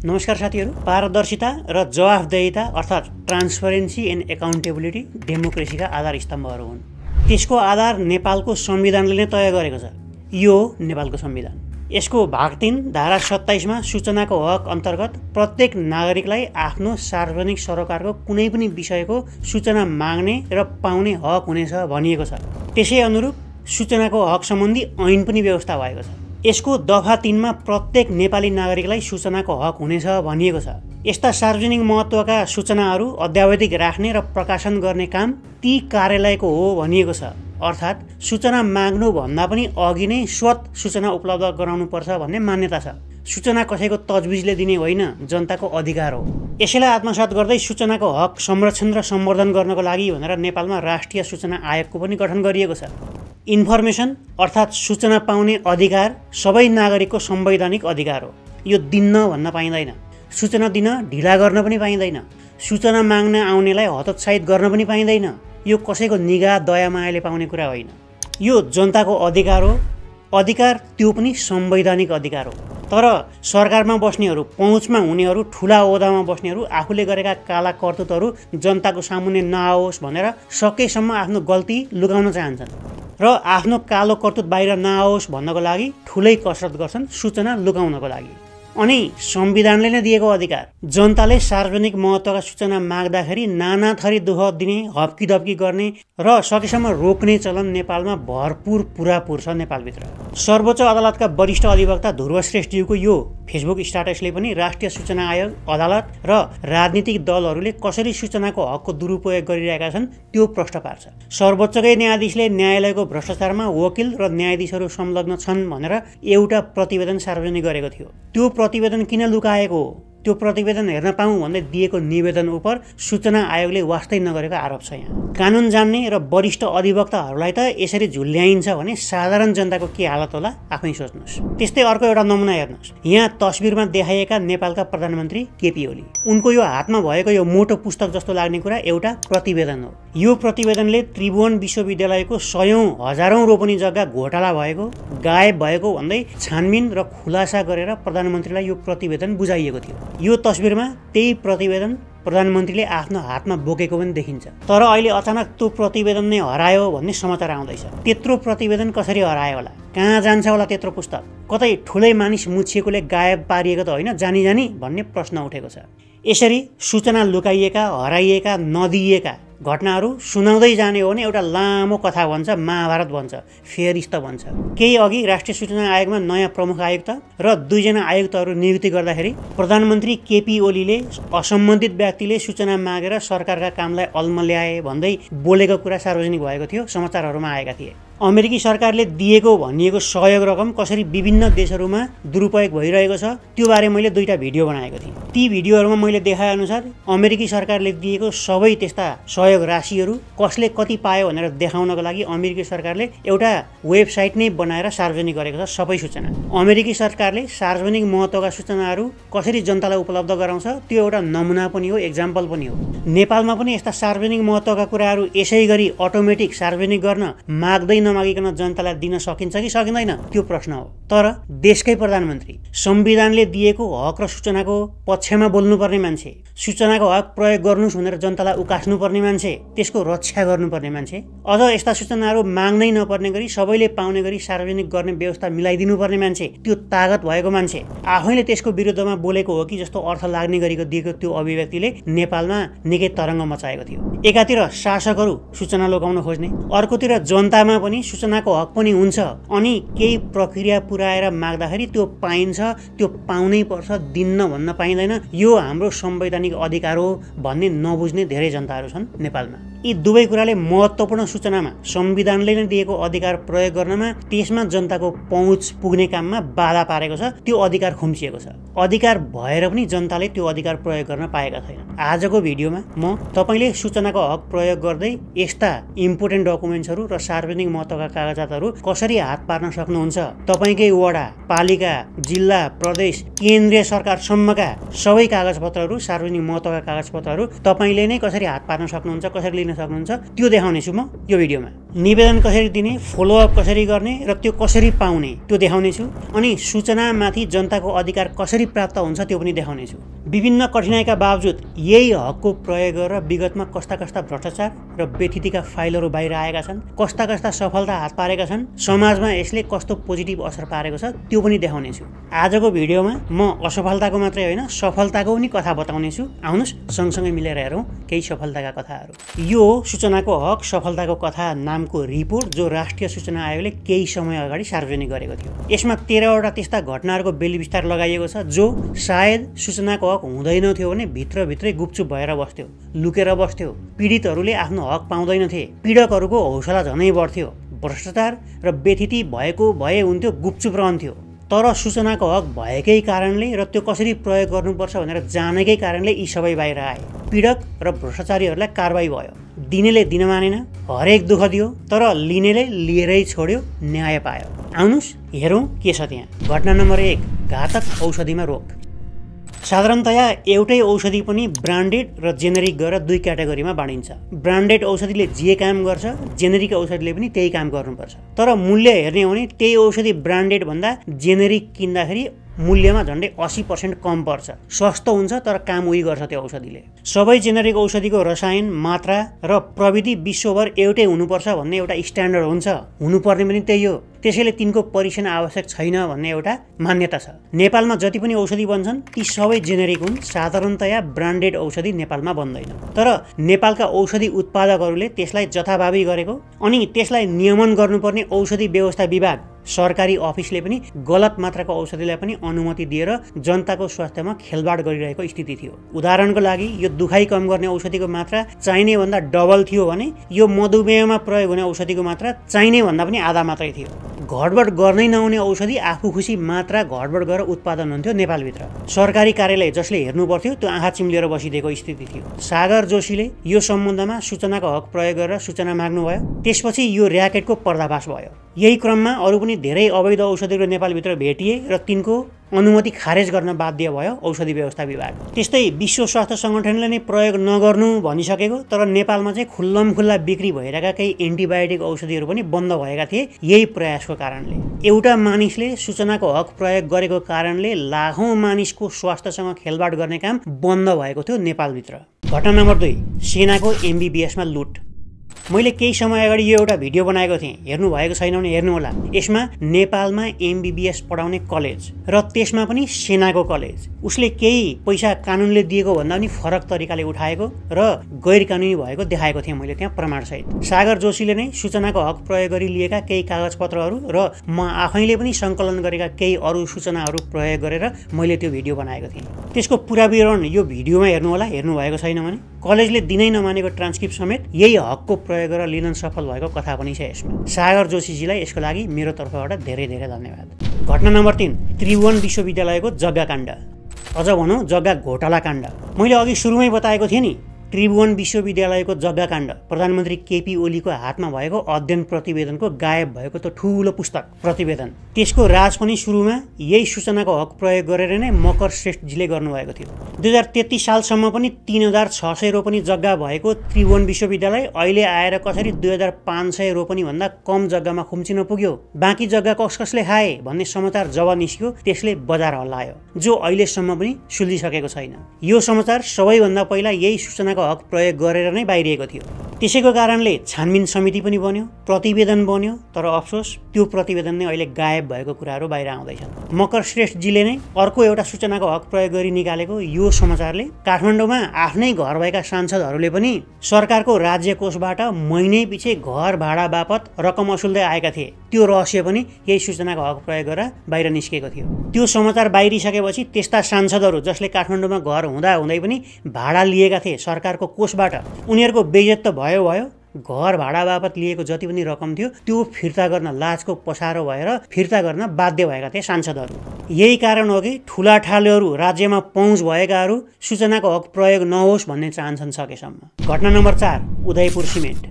नमस्कार साथीहरू। पारदर्शिता र जवाफदेहिता अर्थात् ट्रान्सपरेन्सी एन्ड एकाउन्टेबिलिटी डेमोक्रेसीका आधार स्तम्भहरू हुन्। त्यसको आधार नेपालको संविधानले नै तय गरेको छ। यो नेपालको संविधान। यसको भाग 3 धारा 27 मा सूचनाको हक अन्तर्गत प्रत्येक नागरिकलाई आफ्नो सार्वजनिक सरोकारको कुनै पनि विषयको सूचना माग्ने र पाउने हक हुनेछ भनिएको छ। त्यसै अनुरूप सूचनाको हक सम्बन्धी ऐन पनि व्यवस्था भएको छ। यसको दफा 3 मा प्रत्येक नेपाली नागरिकलाई सूचनाको हक हुनेछ भनिएको छ। यस्ता सार्वजनिक महत्त्वका सूचनाहरू अद्यावधिक राख्ने र प्रकाशन गर्ने काम ती कार्यालयको हो भनिएको छ। अर्थात् सूचना माग्नु भन्दा पनि अघि नै स्वत सूचना उपलब्ध गराउनुपर्छ भन्ने मान्यता छ। सूचना कसैको तजविजले दिने होइन, जनताको अधिकार हो। यसैलाई आत्मसात गर्दै सूचनाको हक संरक्षण र सम्वर्धन गर्नको लागि भनेर नेपालमा राष्ट्रिय सूचना आयोगको पनि गठन गरिएको छ। इन्फर्मेसन अर्थात् सूचना पाउने अधिकार सबै नागरिकको संवैधानिक अधिकार हो। यो दिन्न भन्न पाइँदैन, सूचना दिन ढिला गर्न पनि पाइँदैन, सूचना माग्न आउनेलाई हतोत्साहित गर्न पनि पाइँदैन। यो कसैको निगाह दया मायाले पाउने कुरा होइन। यो जनताको अधिकार हो। अधिकार त्यो पनि संवैधानिक अधिकार हो। तर सरकारमा बस्नेहरू, पहुँचमा हुनेहरू, ठुला ओहदामा बस्नेहरू आफूले गरेका काला करतुतहरू जनताको सामुन्ने नआओस् भनेर सकेसम्म आफ्नो गल्ती लुकाउन चाहन्छन् र आफ्नो कालो करतुत बाहिर नआओस् भन्नको लागि ठुलै कसरत गर्छन् सूचना लुकाउनको लागि। अनि संविधानले नै दिएको अधिकार। जनताले सार्वजनिक महत्त्वका सूचना माग्दाखेरि नाना थरी दुःख दिने, हप्कीदप्की गर्ने र सकेसम्म रोक्ने चलन नेपालमा भरपूर पुरापुर छ। नेपालभित्र सर्वोच्च अदालतका वरिष्ठ अधिवक्ता ध्रुव श्रेष्ठज्यूको यो फेसबुक स्ट्याटसले पनि राष्ट्रिय सूचना आयोग, अदालत र राजनीतिक दलहरूले कसरी सूचनाको हकको दुरुपयोग गरिरहेका छन् त्यो प्रश्न पार्छ। सर्वोच्चकै न्यायाधीशले न्यायालयको भ्रष्टाचारमा वकिल र न्यायाधीशहरू संलग्न छन् भनेर एउटा प्रतिवेदन सार्वजनिक गरेको थियो। त्यो प्रतिवेदन किन लुकाएको हो? त्यो प्रतिवेदन हेर्न पाऊँ भन्दै दिएको निवेदन उप सूचना आयोगले वास्तै नगरेको आरोप छ। यहाँ कानुन जान्ने र वरिष्ठ अधिवक्ताहरूलाई त यसरी झुल्याइन्छ भने साधारण जनताको के हालत होला आफै सोच्नुहोस्। त्यस्तै अर्को एउटा नमुना हेर्नुहोस्। यहाँ तस्बिरमा देखाइएका नेपालका प्रधानमन्त्री केपी ओली, उनको यो हातमा भएको यो मोटो पुस्तक जस्तो लाग्ने कुरा एउटा प्रतिवेदन हो। यो प्रतिवेदनले त्रिभुवन विश्वविद्यालयको सयौं हजारौं रोपनी जग्गा घोटाला भएको, गायब भएको भन्दै छानबिन र खुलासा गरेर प्रधानमन्त्रीलाई यो प्रतिवेदन बुझाइएको थियो। यो तस्बिरमा त्यही प्रतिवेदन प्रधानमन्त्रीले आफ्नो हातमा बोकेको पनि देखिन्छ। तर अहिले अचानक त्यो प्रतिवेदन नै हरायो भन्ने समाचार आउँदैछ। त्यत्रो प्रतिवेदन कसरी हरायो होला? कहाँ जान्छ होला त्यत्रो पुस्तक? कतै ठुलै मानिस मुछिएकोले गायब पारिएको त होइन जानी जानी भन्ने प्रश्न उठेको छ। यसरी सूचना लुकाइएका, हराइएका, नदिइएका घटनाहरू सुनाउँदै जाने हो भने एउटा लामो कथा भन्छ, महाभारत भन्छ, फेरिस्त भन्छ। केही अघि राष्ट्रिय सूचना आयोगमा नयाँ प्रमुख आयुक्त र 2 जना आयुक्तहरू नियुक्ति गर्दाखेरि प्रधानमन्त्री केपी ओलीले असम्बन्धित व्यक्तिले सूचना मागेर सरकारका कामलाई अल्मल्याए भन्दै बोलेको कुरा सार्वजनिक भएको थियो, समाचारहरूमा आएका थिए। अमेरिकी सरकारले दिएको भनिएको सहयोग रकम कसरी विभिन्न देशहरूमा दुरुपयोग भइरहेको छ त्यो बारे मैले 2टा भिडियो बनाएको थिएँ। ती भिडियोहरूमा मैले देखाए अनुसार अमेरिकी सरकारले दिएको सबै त्यस्ता सहयोग राशिहरू कसले कति पायो भनेर देखाउनको लागि अमेरिकी सरकारले एउटा वेबसाइट नै बनाएर सार्वजनिक गरेको छ। सबै सूचना अमेरिकी सरकारले सार्वजनिक महत्त्वका सूचनाहरू कसरी जनतालाई उपलब्ध गराउँछ त्यो एउटा नमुना पनि हो, एक्जाम्पल पनि हो। नेपालमा पनि यस्ता सार्वजनिक महत्त्वका कुराहरू यसै गरी अटोमेटिक सार्वजनिक गर्न माग्दै नमागिकन जनतालाई दिन सकिन्छ कि सकिँदैन त्यो प्रश्न हो। तर देशकै प्रधानमन्त्री, संविधानले दिएको हक र सूचनाको पक्षमा बोल्नुपर्ने मान्छे, सूचनाको हक प्रयोग गर्नुस् भनेर जनतालाई उकास्नुपर्ने मान्छे, त्यसको रक्षा गर्नुपर्ने मान्छे, अझ यस्ता सूचनाहरू माग्नै नपर्ने गरी सबैले पाउने गरी सार्वजनिक गर्ने व्यवस्था मिलाइदिनुपर्ने मान्छे, त्यो तागत भएको मान्छे आफैले त्यसको विरुद्धमा बोलेको हो कि जस्तो अर्थ लाग्ने गरेको दिएको त्यो अभिव्यक्तिले नेपालमा निकै तरङ्ग मचाएको थियो। एकातिर शासकहरू सूचना लुकाउन खोज्ने, अर्कोतिर जनतामा पनि सूचनाको हक पनि हुन्छ। अनि केही प्रक्रिया पुर्याएर माग्दाखेरि त्यो पाइन्छ, त्यो पाउनै पर्छ, दिन्न भन्न पाइँदैन। यो हाम्रो संवैधानिक अधिकार हो भन्ने नबुझ्ने धेरै जनताहरू छन् नेपालमा। यी दुवै कुराले महत्त्वपूर्ण सूचनामा संविधानले नै दिएको अधिकार प्रयोग गर्नमा, त्यसमा जनताको पहुँच पुग्ने काममा बाधा पारेको छ। त्यो अधिकार खुम्चिएको छ। अधिकार भएर पनि जनताले त्यो अधिकार प्रयोग गर्न पाएका छैनन्। आजको भिडियोमा म तपाईले सूचनाको हक प्रयोग गर्दै यस्ता इम्पोर्टेन्ट डकुमेन्ट्सहरू र सार्वजनिक महत्त्वका कागजातहरू कसरी हात पार्न सक्नुहुन्छ, तपाईकै वडा, पालिका, जिल्ला, प्रदेश, केन्द्रीय सरकारसम्मका सबै कागजपत्रहरू, सार्वजनिक महत्त्वका कागजपत्रहरू तपाईले नै कसरी हात पार्न सक्नुहुन्छ, कसरी लिन बुझ्न सक्नुहुन्छ त्यो देखाउनेछु म यो भिडियोमा। निवेदन कसरी दिने, फलोअप कसरी गर्ने र त्यो कसरी पाउने त्यो देखाउनेछु। अनि सूचनामाथि जनताको अधिकार कसरी प्राप्त हुन्छ त्यो पनि देखाउनेछु। विभिन्न कठिनाइका बावजुद यही हकको प्रयोग गरेर विगतमा कस्ता कस्ता भ्रष्टाचार र बेथितिका फाइलहरू बाहिर आएका छन्, कस्ता कस्ता सफलता हात पारेका छन्, समाजमा यसले कस्तो पोजिटिभ असर पारेको छ त्यो पनि देखाउनेछु। आजको भिडियोमा म असफलताको मात्रै होइन सफलताको पनि कथा बताउनेछु। आउनुहोस् सँगसँगै मिलेर हेरौँ केही सफलताका कथाहरू। यो सूचनाको हक सफलताको कथा नामको रिपोर्ट जो राष्ट्रिय सूचना आयोगले केही समय अगाडि सार्वजनिक गरेको थियो। यसमा 13वटा त्यस्ता घटनाहरूको बेलिविस्तार लगाइएको छ जो सायद सूचनाको हक हुँदैन थियो भने भित्रभित्रै गुपचुप भएर बस्थ्यो, लुकेर बस्थ्यो। पीडितहरूले आफ्नो हक पाउँदैनथे, पीडकहरूको हौसला झनै बढ्थ्यो, भ्रष्टाचार र बेथिति भए हुन्थ्यो, गुपचुप रहन्थ्यो। तर सूचनाको हक भएकै कारणले र त्यो कसरी प्रयोग गर्नुपर्छ भनेर जानेकै कारणले यी सबै बाहिर आए। पीडक र भ्रष्टाचारीहरूलाई कारबाही भयो। दिनेले दिन मानेन, हरेक दुःख दियो, तर लिनेले लिएरै छोड्यो, न्याय पायो। आउनुहोस् हेरौँ के छ त्यहाँ। घटना नम्बर 1, घातक औषधिमा रोक। साधारणतया एउटै औषधि पनि ब्रान्डेड र जेनेरिक गरेर दुई क्याटेगोरीमा बाँडिन्छ। ब्रान्डेड औषधिले जे काम गर्छ जेनेरिक औषधिले पनि त्यही काम गर्नुपर्छ। तर मूल्य हेर्ने हो भने त्यही औषधि ब्रान्डेड भन्दा जेनेरिक किन्दाखेरि मूल्यमा झन्डै 80% कम पर्छ। सस्तो हुन्छ तर काम उही गर्छ त्यो औषधिले। सबै जेनेरिक औषधिको रसायन, मात्रा र प्रविधि विश्वभर एउटै हुनुपर्छ भन्ने एउटा स्ट्यान्डर्ड हुन्छ, हुनुपर्ने पनि त्यही हो। त्यसैले तिनको परीक्षण आवश्यक छैन भन्ने एउटा मान्यता छ। नेपालमा जति पनि औषधि बन्छन् ती सबै जेनेरिक हुन्। साधारणतया ब्रान्डेड औषधि नेपालमा बन्दैन। तर नेपालका औषधि उत्पादकहरूले त्यसलाई जथाभावी गरेको अनि त्यसलाई नियमन गर्नुपर्ने औषधि व्यवस्था विभाग सरकारी अफिसले पनि गलत मात्राको औषधिलाई पनि अनुमति दिएर जनताको स्वास्थ्यमा खेलबाड गरिरहेको स्थिति थियो। उदाहरणको लागि यो दुखाइ कम गर्ने औषधिको मात्रा चाहिने भन्दा डबल थियो भने यो मधुमेहमा प्रयोग हुने औषधिको मात्रा चाहिने भन्दा पनि आधा मात्रै थियो। घटबड गर्नै नहुने औषधि आफू खुसी मात्रा घटबड गरेर उत्पादन हुन्थ्यो नेपालभित्र। सरकारी कार्यालय जसले हेर्नु पर्थ्यो त्यो आँखा चिम्लेर बसिदिएको स्थिति थियो। सागर जोशीले यो सम्बन्धमा सूचनाको हक प्रयोग गरेर सूचना माग्नुभयो। त्यसपछि यो र्याकेटको पर्दाफास भयो। यही क्रममा अरू पनि धेरै अवैध औषधिहरू नेपालभित्र भेटिए र तिनको अनुमति खारेज गर्न बाध्य भयो औषधि व्यवस्था विभाग। त्यस्तै विश्व स्वास्थ्य सङ्गठनले नै प्रयोग नगर्नु भनिसकेको तर नेपालमा चाहिँ खुल्लमखुल्ला बिक्री भइरहेका केही एन्टिबायोटिक औषधिहरू पनि बन्द भएका थिए यही प्रयासको कारणले। एउटा मानिसले सूचनाको हक प्रयोग गरेको कारणले लाखौँ मानिसको स्वास्थ्यसँग खेलबाड गर्ने काम बन्द भएको थियो नेपालभित्र। घटना नम्बर 2, सेनाको MBBSमा लुट। मैले केही समय अगाडि यो एउटा भिडियो बनाएको थिएँ, हेर्नु भएको छैन भने हेर्नुहोला। यसमा नेपालमा MBBS पढाउने कलेज र त्यसमा पनि सेनाको कलेज उसले केही पैसा कानुनले दिएको भन्दा पनि फरक तरिकाले उठाएको र गैर कानुनी भएको देखाएको थिएँ मैले त्यहाँ प्रमाणसहित। सागर जोशीले नै सूचनाको हक प्रयोग गरी लिएका केही कागजपत्रहरू र म आफैले पनि सङ्कलन गरेका केही अरू सूचनाहरू प्रयोग गरेर मैले त्यो भिडियो बनाएको थिएँ। त्यसको पुरा विवरण यो भिडियोमा हेर्नुहोला, हेर्नु भएको छैन भने। कलेजले दिनै नमानेको ट्रान्सक्रिप्ट समेत यही हकको प्रयोग गरेर लिन सफल भएको कथा पनि छ यसमा। सागर जोशीजीलाई यसको लागि मेरो तर्फबाट धेरै धेरै धन्यवाद। घटना नम्बर 3, त्रिभुवन विश्वविद्यालयको जग्गा काण्ड, अझ भनौँ जग्गा घोटाला काण्ड। मैले अघि सुरुमै बताएको थिएँ नि, त्रिभुवन विश्वविद्यालयको जग्गा काण्ड प्रधानमन्त्री केपी ओलीको हातमा भएको अध्ययन प्रतिवेदनको गायब भएको त्यो ठुलो पुस्तक प्रतिवेदन, त्यसको राज पनि सुरुमा यही सूचनाको हक प्रयोग गरेर नै मकर श्रेष्ठजीले गर्नुभएको थियो। 2033 सालसम्म पनि 3600 रोपनी जग्गा भएको त्रिभुवन विश्वविद्यालय अहिले आएर कसरी 2500 रोपनी भन्दा कम जग्गामा खुम्चिन पुग्यो। बाँकी जग्गा कसले खाए भन्ने समाचार जब निस्क्यो त्यसले बजार हल्लायो, जो अहिलेसम्म पनि सुल्झिसकेको छैन। यो समाचार सबैभन्दा पहिला यही सूचनाको हक प्रयोग गरेर नै बाहिरिएको थियो। त्यसैको कारणले छानबिन समिति पनि बन्यो, प्रतिवेदन बन्यो, तर अफसोस त्यो प्रतिवेदन नै अहिले गायब भएको कुराहरू बाहिर आउँदैछन्। मकर श्रेष्ठजीले नै अर्को एउटा सूचनाको हक प्रयोग गरी निकालेको यो समाचारले काठमाडौँमा आफ्नै घर भएका सांसदहरूले पनि सरकारको राज्य कोषबाट महिनै पछि घर भाडा बापत रकम असुल्दै आएका थिए। त्यो रहस्य पनि यही सूचनाको हक प्रयोग गरेर बाहिर निस्केको थियो। त्यो समाचार बाहिरिसकेपछि त्यस्ता सांसदहरू जसले काठमाडौँमा घर हुँदै पनि भाडा लिएका थिए सरकारको कोषबाट, उनीहरूको बेइज्जत त भयो, घर भाडा बापत लिएको जति पनि रकम थियो त्यो फिर्ता गर्न लाजको पसारो भएर फिर्ता गर्न बाध्य भएका थिए सांसदहरू। यही कारण हो कि ठुला ठालेहरू राज्यमा पहुँच भएकाहरू सूचनाको हक प्रयोग नहोस् भन्ने चाहन्छन् सकेसम्म। घटना नम्बर 4, उदयपुर सिमेन्ट।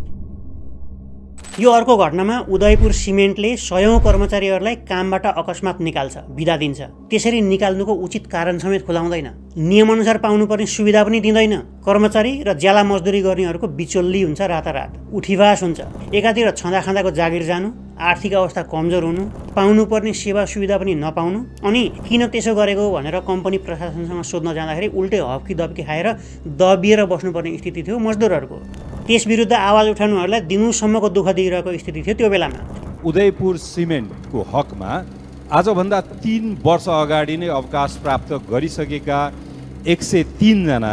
यो अर्को घटनामा उदयपुर सिमेन्टले 100औं कर्मचारीहरूलाई कामबाट अकस्मात निकाल्छ, बिदा दिन्छ। त्यसरी निकाल्नुको उचित कारण समेत खुलाउँदैन। नियमअनुसार पाउनुपर्ने सुविधा पनि दिँदैन। कर्मचारी र ज्याला मजदुरी गर्नेहरूको बिचोल्ली हुन्छ, रातारात उठिवास हुन्छ। एकातिर छँदाखाँदाको जागिर जानु, आर्थिक अवस्था कमजोर हुनु, पाउनुपर्ने सेवा सुविधा पनि नपाउनु, अनि किन त्यसो गरेको भनेर कम्पनी प्रशासनसँग सोध्न जाँदाखेरि उल्टै हप्की दप्की खाएर दबिएर बस्नुपर्ने स्थिति थियो मजदुरहरूको। त्यस विरुद्ध आवाज उठाउनुहरूलाई दिनौसम्मको दुःख दिइरहेको स्थिति थियो त्यो बेलामा। उदयपुर सिमेन्टको हकमा आजभन्दा 3 वर्ष अगाडि नै अवकाश प्राप्त गरिसकेका 103 जना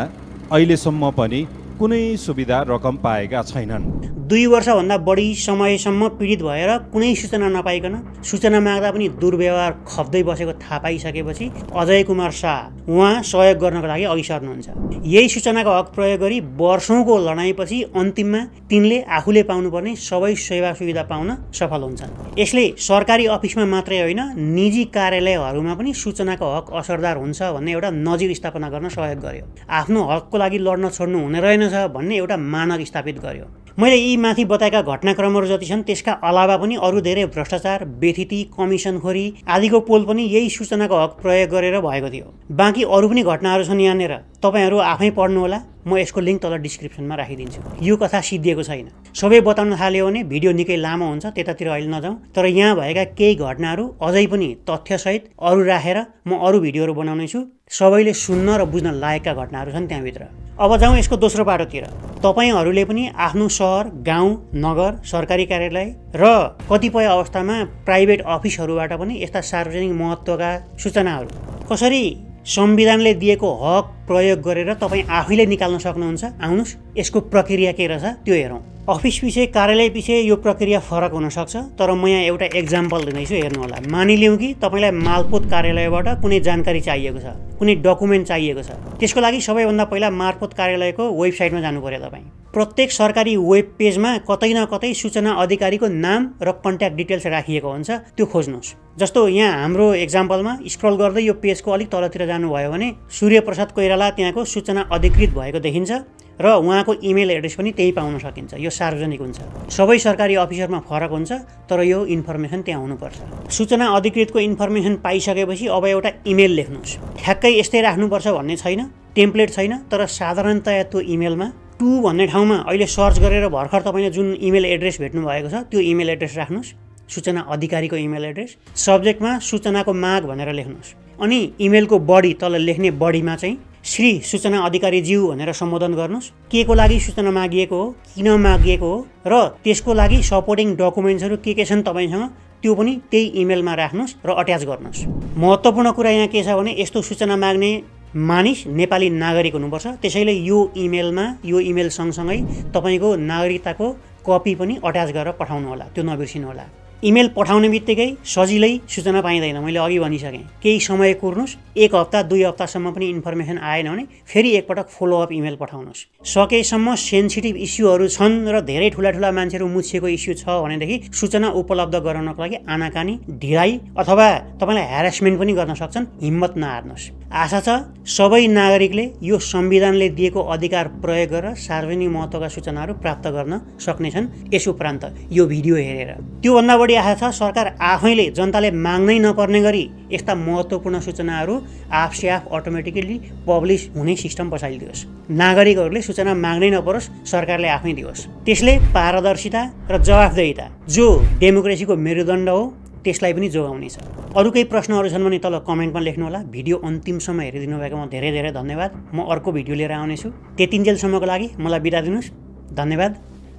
अहिलेसम्म पनि कुनै सुविधा रकम पाएका छैनन्। 2 वर्षभन्दा बढी समयसम्म पीडित भएर कुनै सूचना नपाइकन सूचना माग्दा पनि दुर्व्यवहार खप्दै बसेको थाहा पाइसकेपछि अजय कुमार शाह उहाँ सहयोग गर्नको लागि अघि सर्नुहुन्छ। यही सूचनाको हक प्रयोग गरी वर्षौंको लडाईँपछि अन्तिममा तिनले आफूले पाउनुपर्ने सबै सेवा सुविधा पाउन सफल हुन्छन्। यसले सरकारी अफिसमा मात्रै होइन, निजी कार्यालयहरूमा पनि सूचनाको हक असरदार हुन्छ भन्ने एउटा नजिर स्थापना गर्न सहयोग गर्यो। आफ्नो हकको लागि लड्न छोड्नु हुने रहेनछ भन्ने एउटा मानक स्थापित गर्यो। मैले यी माथि बताएका घटनाक्रमहरू जति छन् त्यसका अलावा पनि अरू धेरै भ्रष्टाचार, बेथिति, कमिसनखोरी आदिको पोल पनि यही सूचनाको हक प्रयोग गरेर भएको थियो। बाँकी अरू पनि घटनाहरू छन् यहाँनिर, तपाईहरू आफै पढ्नुहोला। म यसको लिङ्क तल डिस्क्रिप्सनमा राखिदिन्छु। यो कथा सिद्धिएको छैन। सबै बताउन थाल्यो भने भिडियो निकै लामो हुन्छ, त्यतातिर अहिले नजाउँ। तर यहाँ भएका केही घटनाहरू अझै पनि तथ्यसहित अरू राखेर म अरू भिडियोहरू बनाउने छु। सबैले सुन्न र बुझ्न लायकका घटनाहरू छन् त्यहाँभित्र। अब जाउँ यसको दोस्रो पाटोतिर। तपाईहरूले पनि आफ्नो सहर, गाउँ, नगर, सरकारी कार्यालय र कतिपय अवस्थामा प्राइभेट अफिसहरूबाट पनि यस्ता सार्वजनिक महत्त्वका सूचनाहरू कसरी संविधानले दिएको हक प्रयोग गरेर तपाईँ आफैले निकाल्न सक्नुहुन्छ। आउनुहोस् यसको प्रक्रिया के रहेछ त्यो हेरौँ। अफिस पछि, कार्यालय पछि यो प्रक्रिया फरक हुनसक्छ, तर म यहाँ एउटा एक्जाम्पल दिँदैछु, हेर्नुहोला। मानिलिउँ कि तपाईँलाई मालपोत कार्यालयबाट कुनै जानकारी चाहिएको छ, कुनै डकुमेन्ट चाहिएको छ। त्यसको लागि सबैभन्दा पहिला मालपोत कार्यालयको वेबसाइटमा जानु पर्यो। तपाईँ प्रत्येक सरकारी वेब पेजमा कतै न कतै सूचना अधिकारीको नाम र कन्ट्याक्ट डिटेल्स राखिएको हुन्छ, त्यो खोज्नुहोस्। जस्तो यहाँ हाम्रो एक्जाम्पलमा स्क्रल गर्दै यो पेजको अलिक तलतिर जानुभयो भने सूर्यप्रसाद कोइराला त्यहाँको सूचना अधिकृत भएको देखिन्छ र उहाँको इमेल एड्रेस पनि त्यही पाउन सकिन्छ। यो सार्वजनिक हुन्छ। सबै सरकारी अफिसरमा फरक हुन्छ, तर यो इन्फर्मेसन त्यहाँ हुनुपर्छ। सूचना अधिकृतको इन्फर्मेसन पाइसकेपछि अब एउटा इमेल लेख्नुहोस्। ठ्याक्कै यस्तै राख्नुपर्छ भन्ने छैन, टेम्प्लेट छैन, तर साधारणतया त्यो इमेलमा 2 भन्ने ठाउँमा अहिले सर्च गरेर भर्खर तपाईँले जुन इमेल एड्रेस भेट्नु भएको छ त्यो इमेल एड्रेस राख्नुहोस्। सूचना अधिकारीको इमेल एड्रेस। सब्जेक्टमा सूचनाको माग भनेर लेख्नुहोस्। अनि इमेलको बडी तल लेख्ने बडीमा चाहिँ श्री सूचना अधिकारी ज्यू भनेर सम्बोधन गर्नुहोस्। के को लागि सूचना मागिएको हो, किन मागिएको हो र त्यसको लागि सपोर्टिङ डकुमेन्ट्सहरू के छन् तपाईँसँग त्यो पनि त्यही इमेलमा राख्नुहोस् र अट्याच गर्नुहोस्। महत्त्वपूर्ण कुरा यहाँ के छ भने यस्तो सूचना माग्ने मानिस नेपाली नागरिक हुनुपर्छ। त्यसैले यो इमेलमा यो इमेल सँगसँगै तपाईँको नागरिकताको कपी पनि अट्याच गरेर पठाउनु होला, त्यो नबिर्सिनु होला। इमेल पठाउने बित्तिकै सजिलै सूचना पाइँदैन, मैले अघि भनिसकेँ। केही समय कुर्नुहोस्, 1 हप्ता 2 हप्तासम्म पनि इन्फर्मेसन आएन भने फेरि एकपटक फलोअप इमेल पठाउनुहोस्। सकेसम्म सेन्सिटिभ इस्युहरू छन् र धेरै ठुला मान्छेहरू मुछिएको इस्यु छ भनेदेखि सूचना उपलब्ध गराउनको लागि आनाकानी, ढिलाइ अथवा तपाईँलाई ह्यारासमेन्ट पनि गर्न सक्छन्। हिम्मत नहार्नुहोस्। आशा छ सबै नागरिकले यो संविधानले दिएको अधिकार प्रयोग गरेर सार्वजनिक महत्त्वका सूचनाहरू प्राप्त गर्न सक्नेछन् यस उपरान्त यो भिडियो हेरेर। त्योभन्दा बढी आशा छ सरकार आफैले जनताले माग्नै नपर्ने गरी यस्ता महत्त्वपूर्ण सूचनाहरू आफसे आफ अटोमेटिकली पब्लिस हुने सिस्टम बसाइदियोस्। नागरिकहरूले सूचना माग्नै नपरोस्, सरकारले आफै दियोस्। त्यसले पारदर्शिता र जवाफदेहिता जो डेमोक्रेसीको मेरुदण्ड हो त्यसलाई पनि जोगाउनेछ। अरू केही प्रश्नहरू छन् भने तल कमेन्टमा लेख्नुहोला। भिडियो अन्तिमसम्म हेरिदिनु भएकोमा धेरै धेरै धन्यवाद। म अर्को भिडियो लिएर आउनेछु। त्यतिन्जेलसम्मको लागि मलाई बिदा दिनुहोस्। धन्यवाद।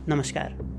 नमस्कार।